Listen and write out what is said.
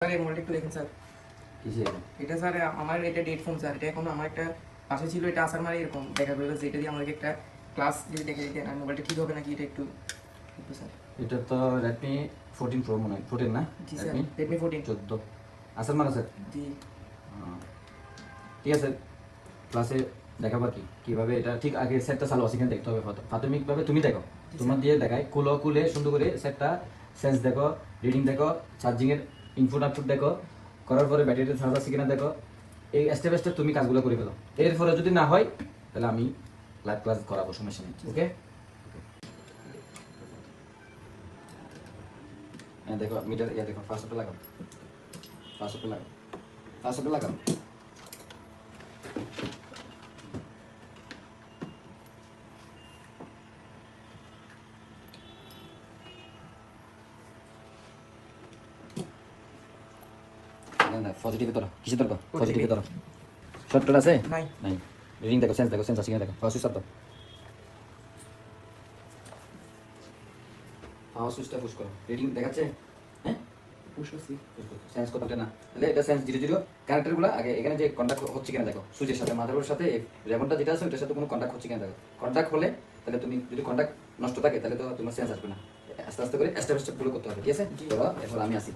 Sir এই মডেলটা একটু দেখেন স্যার। কিসে এটা স্যার আমার এটা ডেট ফোন স্যার। এটা এখন আমার একটা পাশে ছিল, এটা আসার মানে এরকম দেখা গেল যে এটা দিয়ে আমাকে একটা ক্লাস যদি দেখে দিতেন আর মোবাইলটা ঠিক হবে নাকি এটা একটু একটু স্যার। এটা তো Redmi 14 Pro মনে হয় 14 না? জি স্যার, Redmi 14 14 আসার মানে স্যার। জি ঠিক আছে, ক্লাসে দেখাবো কি কিভাবে এটা ঠিক আগে সেটটা চালু আছে কিনা দেখতে হবে। প্রাথমিকভাবে তুমি দেখো, তোমার দিয়ে দেখায় খুলে সুন্দর করে সেটটা সেন্স দেখো, রিডিং দেখো, চার্জিং এর ইনপুট আউটপুট দেখো, করার পরে ব্যাটারিতে চার্জ আছে কিনা দেখো। এই স্টেপ স্টেপ তুমি কাজগুলো করে ফেলো। এরপরে যদি না হয় তাহলে আমি লাইভ ক্লাস করাবো, সমস্যা নেই। ওকে, দেখো মিটার দেখো, ফার্স্ট লাগাও, ফার্স্ট লাগাও, ফার্স্ট লাগাও। পজিটিভ ধরো, কিসে ধরো? পজিটিভ ধরো। শর্টকাট আছে? নাই নাই। রিডিং দেখো, সেন্স আছে কিনা দেখো। পাওয়ার সুইচ দাও, পাওয়ার সুইচটা পুশ করো। রিডিং দেখাচ্ছে? হ্যাঁ, পুশ করছি। সেন্স করতে না, তাহলে এটা সেন্স ধীরে ধীরে কানেক্টরগুলো আগে এখানে যে কন্টাক্ট হচ্ছে কিনা দেখো, সুইচের সাথে মাদারবোর্ডের সাথে রেমনটা যেটা আছে ওটার সাথে কোনো কন্টাক্ট হচ্ছে কিনা দেখো। কন্টাক্ট হলে তাহলে তুমি, যদি কন্টাক্ট নষ্ট থাকে তাহলে তো তোমার সেন্স আসবে না। আস্তে আস্তে করে স্টেপ স্টেপগুলো করতে হবে, ঠিক আছে? এরপর আমি আসি।